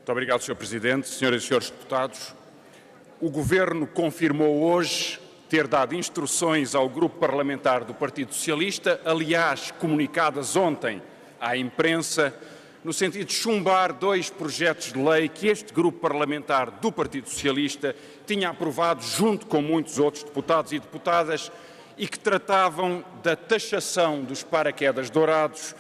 Muito obrigado, Sr. Presidente. Senhoras e senhores deputados, o Governo confirmou hoje ter dado instruções ao Grupo Parlamentar do Partido Socialista, aliás, comunicadas ontem à imprensa, no sentido de chumbar 2 projetos de lei que este Grupo Parlamentar do Partido Socialista tinha aprovado junto com muitos outros deputados e deputadas e que tratavam da taxação dos paraquedas dourados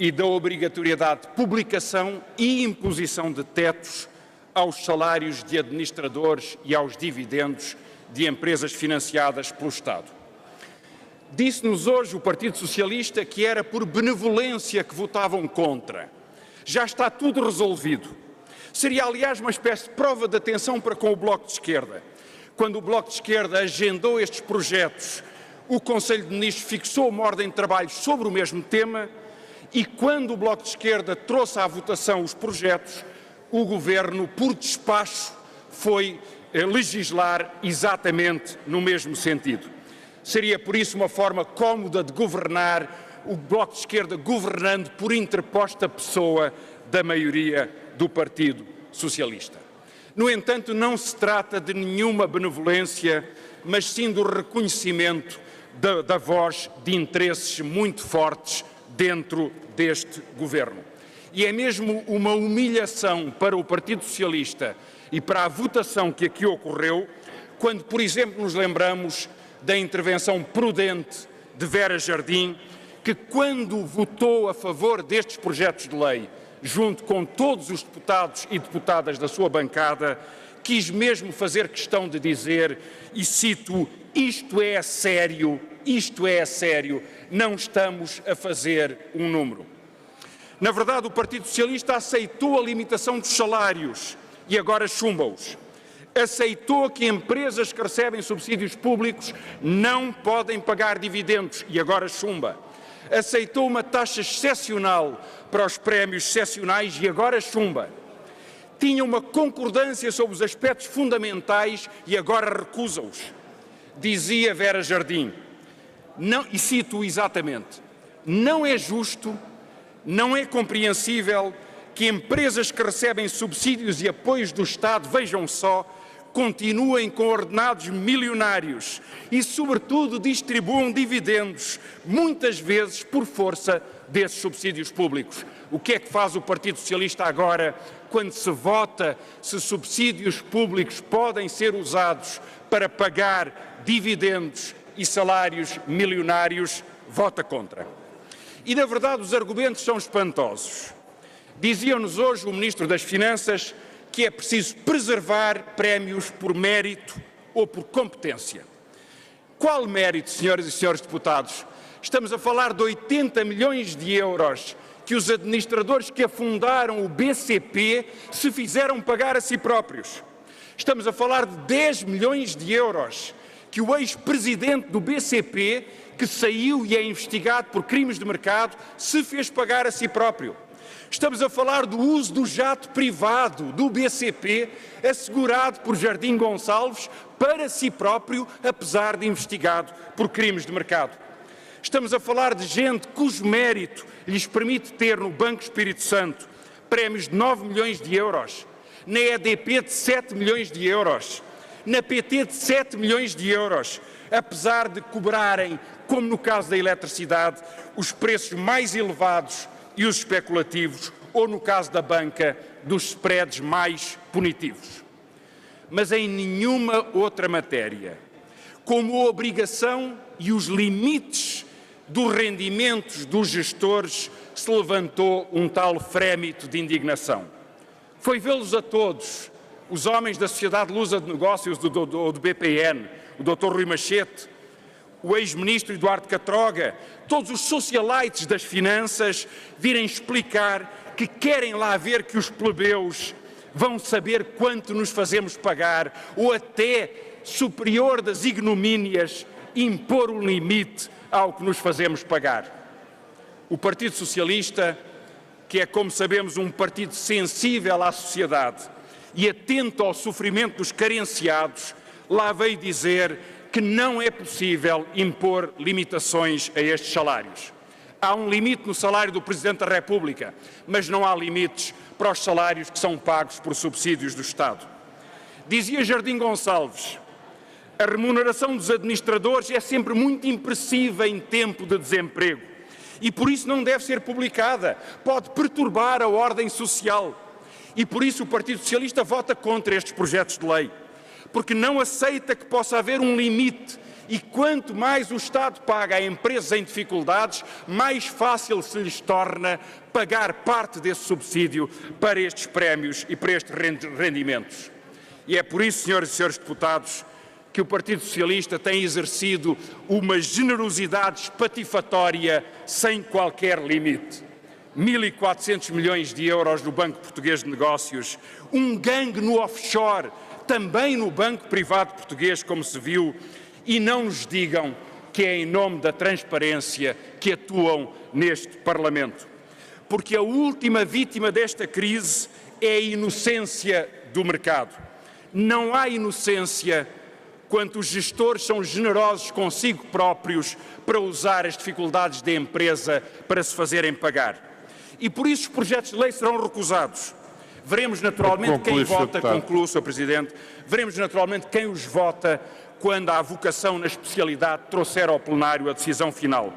e da obrigatoriedade de publicação e imposição de tetos aos salários de administradores e aos dividendos de empresas financiadas pelo Estado. Disse-nos hoje o Partido Socialista que era por benevolência que votavam contra. Já está tudo resolvido. Seria, aliás, uma espécie de prova de atenção para com o Bloco de Esquerda. Quando o Bloco de Esquerda agendou estes projetos, o Conselho de Ministros fixou uma ordem de trabalho sobre o mesmo tema e quando o Bloco de Esquerda trouxe à votação os projetos, o Governo, por despacho, foi legislar exatamente no mesmo sentido. Seria, por isso, uma forma cómoda de governar, o Bloco de Esquerda governando por interposta pessoa da maioria do Partido Socialista. No entanto, não se trata de nenhuma benevolência, mas sim do reconhecimento da voz de interesses muito fortes dentro deste Governo. E é mesmo uma humilhação para o Partido Socialista e para a votação que aqui ocorreu, quando, por exemplo, nos lembramos da intervenção prudente de Vera Jardim, que quando votou a favor destes projetos de lei, junto com todos os deputados e deputadas da sua bancada, quis mesmo fazer questão de dizer, e cito, isto é sério, não estamos a fazer um número. Na verdade, o Partido Socialista aceitou a limitação dos salários e agora chumba-os. Aceitou que empresas que recebem subsídios públicos não podem pagar dividendos e agora chumba. Aceitou uma taxa excepcional para os prémios excepcionais e agora chumba. Tinha uma concordância sobre os aspectos fundamentais e agora recusa-os. Dizia Vera Jardim, não, e cito exatamente, não é justo, não é compreensível que empresas que recebem subsídios e apoios do Estado, vejam só, continuem com ordenados milionários e, sobretudo, distribuam dividendos, muitas vezes por força desses subsídios públicos. O que é que faz o Partido Socialista agora, quando se vota se subsídios públicos podem ser usados para pagar dividendos e salários milionários? Vota contra. E, na verdade, os argumentos são espantosos. Dizia-nos hoje o Ministro das Finanças que é preciso preservar prémios por mérito ou por competência. Qual mérito, senhoras e senhores deputados? Estamos a falar de 80 milhões de euros que os administradores que afundaram o BCP se fizeram pagar a si próprios. Estamos a falar de 10 milhões de euros que o ex-presidente do BCP, que saiu e é investigado por crimes de mercado, se fez pagar a si próprio. Estamos a falar do uso do jato privado do BCP, assegurado por Jardim Gonçalves, para si próprio, apesar de investigado por crimes de mercado. Estamos a falar de gente cujo mérito lhes permite ter no Banco Espírito Santo prémios de 9 milhões de euros, na EDP de 7 milhões de euros, na PT de 7 milhões de euros, apesar de cobrarem, como no caso da eletricidade, os preços mais elevados e os especulativos, ou no caso da banca, dos spreads mais punitivos. Mas em nenhuma outra matéria, como a obrigação e os limites dos rendimentos dos gestores, se levantou um tal frémito de indignação. Foi vê-los a todos, os homens da Sociedade Lusa de Negócios do BPN, o Dr. Rui Machete, o ex-ministro Eduardo Catroga, todos os socialites das finanças virem explicar que querem lá ver que os plebeus vão saber quanto nos fazemos pagar ou até, superior das ignomínias, impor um limite ao que nos fazemos pagar. O Partido Socialista, que é, como sabemos, um partido sensível à sociedade e atento ao sofrimento dos carenciados, lá veio dizer que não é possível impor limitações a estes salários. Há um limite no salário do Presidente da República, mas não há limites para os salários que são pagos por subsídios do Estado. Dizia Jardim Gonçalves, a remuneração dos administradores é sempre muito impressiva em tempo de desemprego e por isso não deve ser publicada, pode perturbar a ordem social. E por isso o Partido Socialista vota contra estes projetos de lei, porque não aceita que possa haver um limite. E quanto mais o Estado paga a empresas em dificuldades, mais fácil se lhes torna pagar parte desse subsídio para estes prémios e para estes rendimentos. E é por isso, senhoras e senhores deputados, que o Partido Socialista tem exercido uma generosidade espatifatória sem qualquer limite. 1.400 milhões de euros no Banco Português de Negócios, um gangue no offshore, também no Banco Privado Português, como se viu, e não nos digam que é em nome da transparência que atuam neste Parlamento. Porque a última vítima desta crise é a inocência do mercado. Não há inocência quando os gestores são generosos consigo próprios para usar as dificuldades da empresa para se fazerem pagar. E por isso os projetos de lei serão recusados. Veremos naturalmente quem vota, concluo, Sr. Presidente, veremos naturalmente quem os vota quando a vocação na especialidade trouxer ao plenário a decisão final.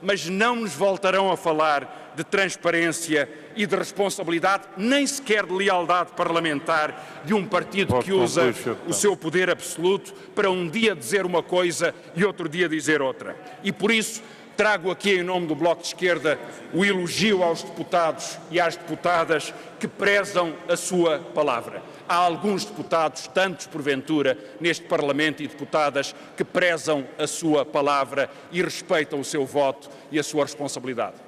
Mas não nos voltarão a falar de transparência e de responsabilidade, nem sequer de lealdade parlamentar de um partido que usa o seu poder absoluto para um dia dizer uma coisa e outro dia dizer outra. E por isso trago aqui em nome do Bloco de Esquerda o elogio aos deputados e às deputadas que prezam a sua palavra. Há alguns deputados, tantos porventura, neste Parlamento e deputadas que prezam a sua palavra e respeitam o seu voto e a sua responsabilidade.